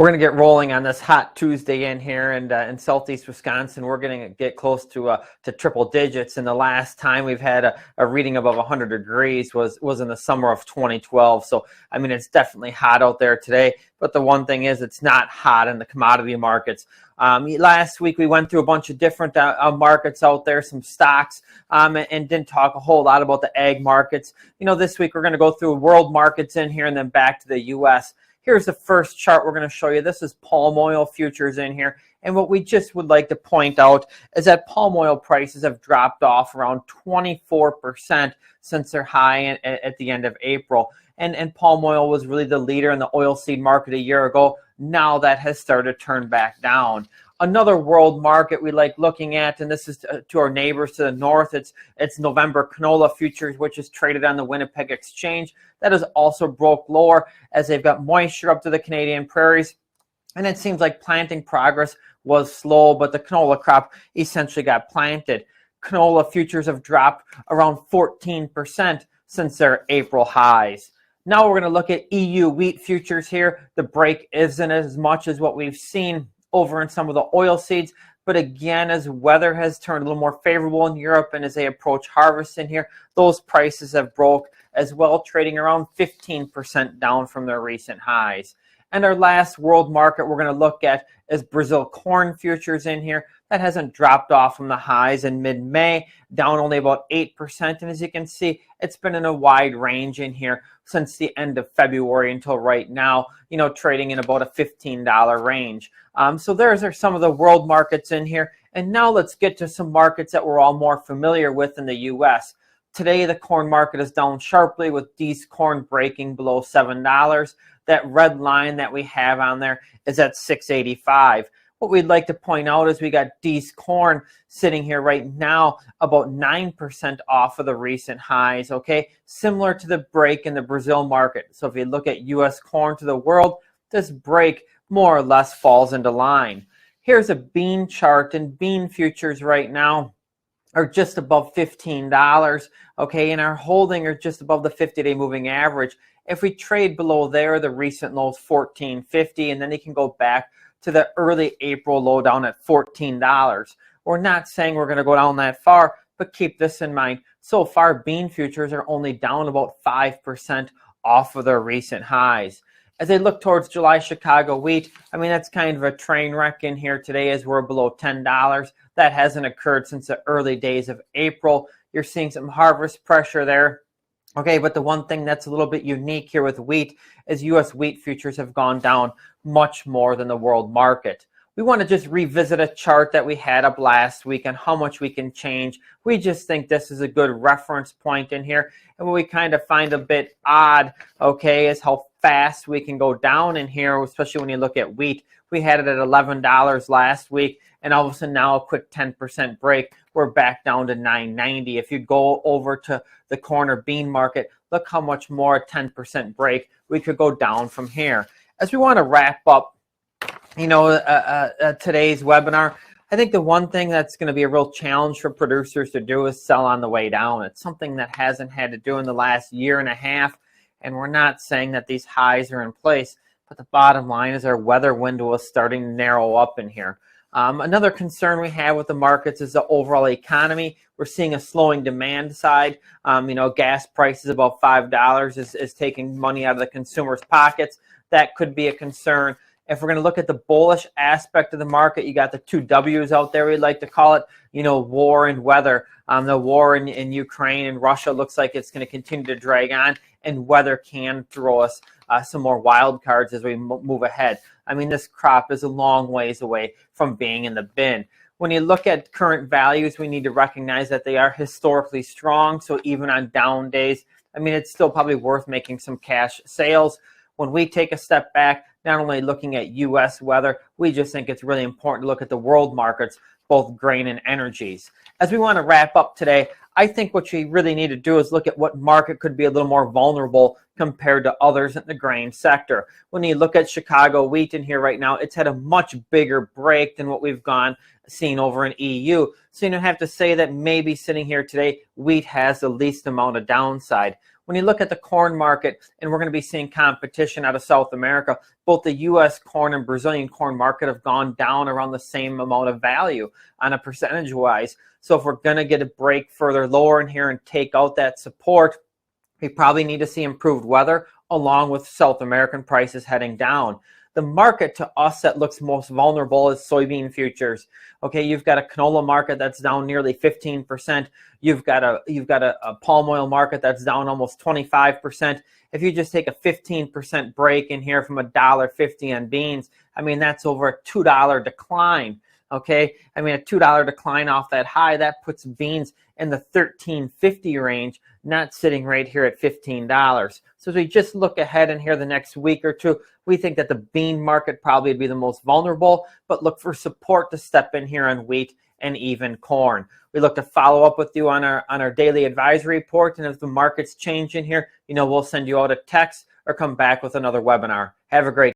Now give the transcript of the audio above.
We're going to get rolling on this hot Tuesday in here, and in southeast Wisconsin, we're going to get close to triple digits. And the last time we've had a reading above 100 degrees was in the summer of 2012. So, I mean, it's definitely hot out there today. But the one thing is, it's not hot in the commodity markets. Last week, we went through a bunch of different markets out there, some stocks, and didn't talk a whole lot about the ag markets. You know, this week, we're going to go through world markets in here and then back to the U.S. Here's the first chart we're going to show you. This is palm oil futures in here. And what we just would like to point out is that palm oil prices have dropped off around 24% since their high at the end of April. And palm oil was really the leader in the oilseed market a year ago. Now that has started to turn back down. Another world market we like looking at, and this is to our neighbors to the north, it's November canola futures, which is traded on the Winnipeg Exchange. That has also broke lower as they've got moisture up to the Canadian prairies. And it seems like planting progress was slow, but the canola crop essentially got planted. Canola futures have dropped around 14% since their April highs. Now we're going to look at EU wheat futures here. The break isn't as much as what we've seen over in some of the oil seeds, but again, as weather has turned a little more favorable in Europe and as they approach harvest in here, those prices have broke as well, trading around 15% down from their recent highs. And our last world market we're going to look at is Brazil corn futures in here. That hasn't dropped off from the highs in mid-May, down only about 8%. And as you can see, it's been in a wide range in here since the end of February until right now, you know, trading in about a $15 range. So there's some of the world markets in here. And now let's get to some markets that we're all more familiar with in the U.S. Today, the corn market is down sharply with D's corn breaking below $7. That red line that we have on there is at $6.85. What we'd like to point out is we got D's corn sitting here right now about 9% off of the recent highs, okay? Similar to the break in the Brazil market. So if you look at U.S. corn to the world, this break more or less falls into line. Here's a bean chart, and bean futures right now are just above $15, okay? And our holding are just above the 50-day moving average. If we trade below there, the recent low is $14.50, and then you can go back to the early April low down at $14. We're not saying we're going to go down that far, but keep this in mind. So far, bean futures are only down about 5% off of their recent highs. As they look towards July Chicago wheat, I mean, that's kind of a train wreck in here today as we're below $10. That hasn't occurred since the early days of April. You're seeing some harvest pressure there. Okay, but the one thing that's a little bit unique here with wheat is U.S. wheat futures have gone down much more than the world market. We want to just revisit a chart that we had up last week on how much we can change. We just think this is a good reference point in here. And what we kind of find a bit odd, okay, is how fast we can go down in here, especially when you look at wheat. We had it at $11 last week, and all of a sudden now a quick 10% break. We're back down to $9.90. If you go over to the corner bean market, look how much more a 10% break we could go down from here. As we want to wrap up, you know, today's webinar, I think the one thing that's going to be a real challenge for producers to do is sell on the way down. It's something that hasn't had to do in the last year and a half, and we're not saying that these highs are in place, but the bottom line is our weather window is starting to narrow up in here. Another concern we have with the markets is the overall economy. We're seeing a slowing demand side. You know, gas prices above $5 is taking money out of the consumers' pockets. That could be a concern. If we're going to look at the bullish aspect of the market, you got the two W's out there, we like to call it, you know, war and weather. The war in Ukraine and Russia looks like it's going to continue to drag on, and weather can throw us some more wild cards as we move ahead. I mean, this crop is a long ways away from being in the bin. When you look at current values, we need to recognize that they are historically strong. So even on down days, I mean, it's still probably worth making some cash sales. When we take a step back, not only looking at U.S. weather, we just think it's really important to look at the world markets, both grain and energies. As we want to wrap up today, I think what you really need to do is look at what market could be a little more vulnerable compared to others in the grain sector. When you look at Chicago wheat in here right now, it's had a much bigger break than what we've seen over in EU. So you don't have to say that maybe sitting here today, wheat has the least amount of downside. when you look at the corn market, and we're going to be seeing competition out of South America, both the U.S. corn and Brazilian corn market have gone down around the same amount of value on a percentage-wise. So if we're going to get a break further lower in here and take out that support, we probably need to see improved weather along with South American prices heading down. The market to us that looks most vulnerable is soybean futures. Okay, you've got a canola market that's down nearly 15%. You've got a palm oil market that's down almost 25%. If you just take a 15% break in here from $1.50 on beans, I mean, that's over a $2 decline. Okay, I mean, a $2 decline off that high, that puts beans in the $13.50 range, not sitting right here at $15. So as we just look ahead in here the next week or two, we think that the bean market probably would be the most vulnerable, but look for support to step in here on wheat and even corn. We look to follow up with you on our daily advisory report, and if the markets change in here, we'll send you out a text or come back with another webinar. Have a great